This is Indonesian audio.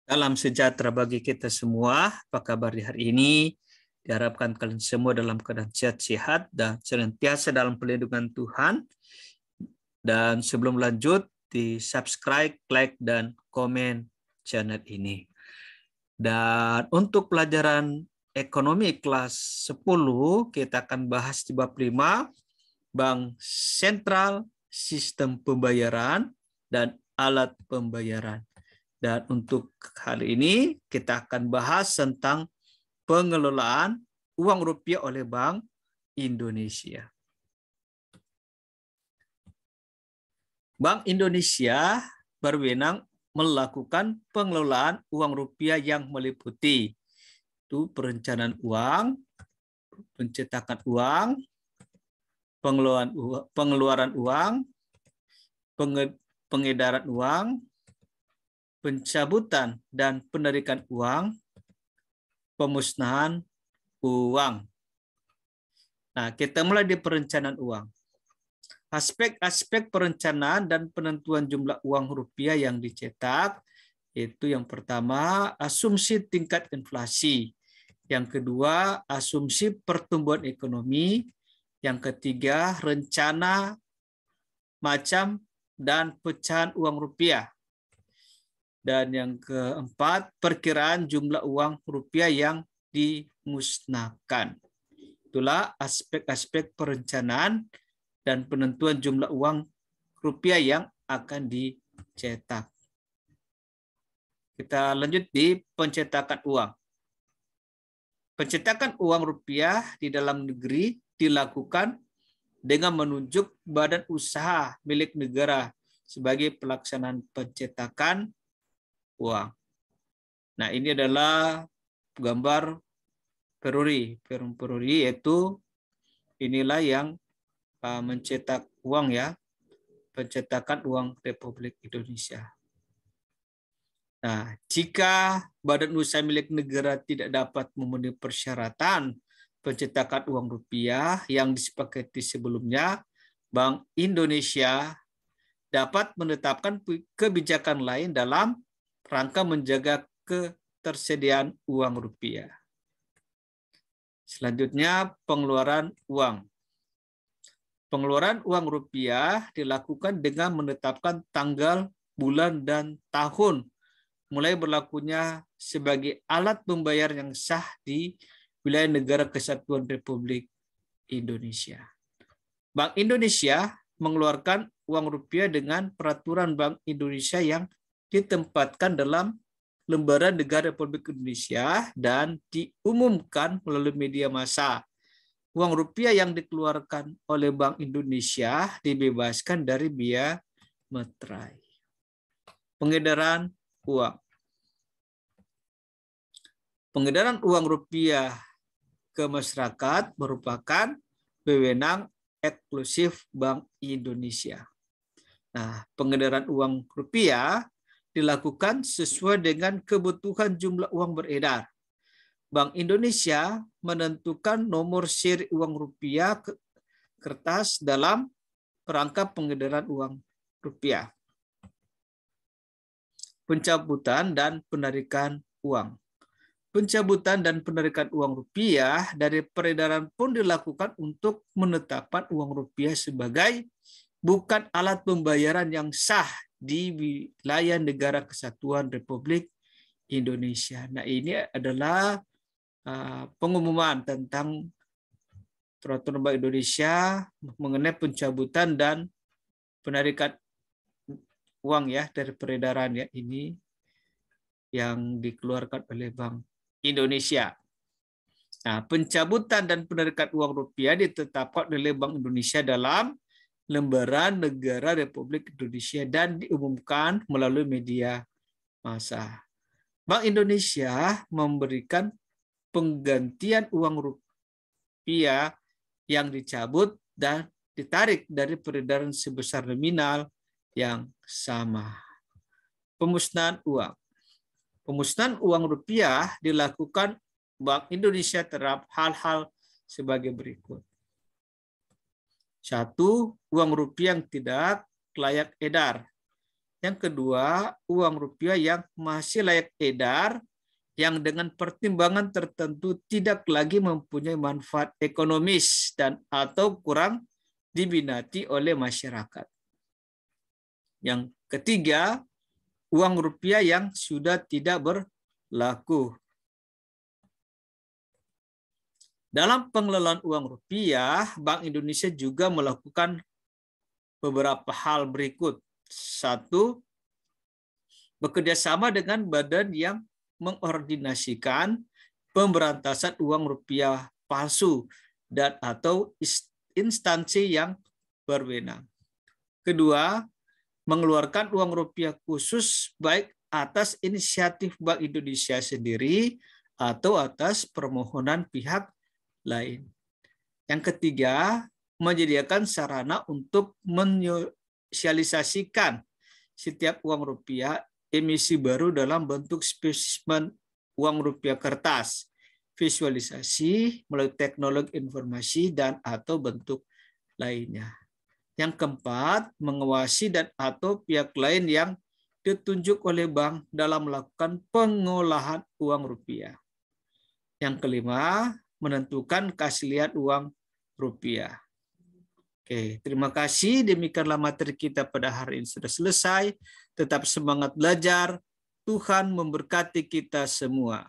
Salam sejahtera bagi kita semua. Apa kabar di hari ini? Diharapkan kalian semua dalam keadaan sehat dan senantiasa dalam perlindungan Tuhan. Dan sebelum lanjut, di subscribe, like, dan komen channel ini. Dan untuk pelajaran ekonomi kelas 10, kita akan bahas di bab 5, Bank Sentral, Sistem Pembayaran, dan Alat Pembayaran. Dan untuk hari ini kita akan bahas tentang pengelolaan uang rupiah oleh Bank Indonesia. Bank Indonesia berwenang melakukan pengelolaan uang rupiah yang meliputi itu perencanaan uang, pencetakan uang, pengeluaran uang, pengedaran uang, pencabutan dan penarikan uang, pemusnahan uang. Nah, kita mulai di perencanaan uang. Aspek-aspek perencanaan dan penentuan jumlah uang rupiah yang dicetak, yaitu yang pertama, asumsi tingkat inflasi. Yang kedua, asumsi pertumbuhan ekonomi. Yang ketiga, rencana macam dan pecahan uang rupiah. Dan yang keempat, perkiraan jumlah uang rupiah yang dimusnahkan. Itulah aspek-aspek perencanaan dan penentuan jumlah uang rupiah yang akan dicetak. Kita lanjut di pencetakan uang. Pencetakan uang rupiah di dalam negeri dilakukan dengan menunjuk badan usaha milik negara sebagai pelaksanaan pencetakan uang. Nah, ini adalah gambar peruri. Peruri yaitu inilah yang mencetak uang ya, pencetakan uang Republik Indonesia. Nah, jika badan usaha milik negara tidak dapat memenuhi persyaratan pencetakan uang rupiah yang disepakati sebelumnya, Bank Indonesia dapat menetapkan kebijakan lain dalam rangka menjaga ketersediaan uang rupiah. Selanjutnya, pengeluaran uang. Pengeluaran uang rupiah dilakukan dengan menetapkan tanggal, bulan, dan tahun mulai berlakunya sebagai alat pembayar yang sah di wilayah Negara Kesatuan Republik Indonesia. Bank Indonesia mengeluarkan uang rupiah dengan peraturan Bank Indonesia yang ditempatkan dalam lembaran negara Republik Indonesia dan diumumkan melalui media massa. Uang rupiah yang dikeluarkan oleh Bank Indonesia dibebaskan dari biaya meterai. Pengedaran uang. Pengedaran uang rupiah ke masyarakat merupakan wewenang eksklusif Bank Indonesia. Nah, pengedaran uang rupiah dilakukan sesuai dengan kebutuhan jumlah uang beredar. Bank Indonesia menentukan nomor seri uang rupiah kertas dalam perangkap pengedaran uang rupiah. Pencabutan dan penarikan uang. Pencabutan dan penarikan uang rupiah dari peredaran pun dilakukan untuk menetapkan uang rupiah sebagai bukan alat pembayaran yang sah di wilayah Negara Kesatuan Republik Indonesia. Nah, ini adalah pengumuman tentang peraturan Bank Indonesia mengenai pencabutan dan penarikan uang ya dari peredaran ya, ini yang dikeluarkan oleh Bank Indonesia. Nah, pencabutan dan penarikan uang rupiah ditetapkan oleh Bank Indonesia dalam lembaran negara Republik Indonesia dan diumumkan melalui media massa. Bank Indonesia memberikan penggantian uang rupiah yang dicabut dan ditarik dari peredaran sebesar nominal yang sama. Pemusnahan uang. Pemusnahan uang rupiah dilakukan Bank Indonesia terhadap hal-hal sebagai berikut. 1. Uang rupiah yang tidak layak edar. Yang kedua, uang rupiah yang masih layak edar, yang dengan pertimbangan tertentu tidak lagi mempunyai manfaat ekonomis dan atau kurang diminati oleh masyarakat. Yang ketiga, uang rupiah yang sudah tidak berlaku. Dalam pengelolaan uang rupiah, Bank Indonesia juga melakukan beberapa hal berikut. Satu, bekerja sama dengan badan yang mengordinasikan pemberantasan uang rupiah palsu dan atau instansi yang berwenang. Kedua, mengeluarkan uang rupiah khusus baik atas inisiatif Bank Indonesia sendiri atau atas permohonan pihak lain. Yang ketiga, menyediakan sarana untuk menyosialisasikan setiap uang rupiah emisi baru dalam bentuk spesimen uang rupiah kertas, visualisasi melalui teknologi informasi dan atau bentuk lainnya. Yang keempat, mengawasi dan atau pihak lain yang ditunjuk oleh bank dalam melakukan pengolahan uang rupiah. Yang kelima, menentukan keaslian uang rupiah. Oke, terima kasih. Demikianlah materi kita pada hari ini sudah selesai. Tetap semangat belajar. Tuhan memberkati kita semua.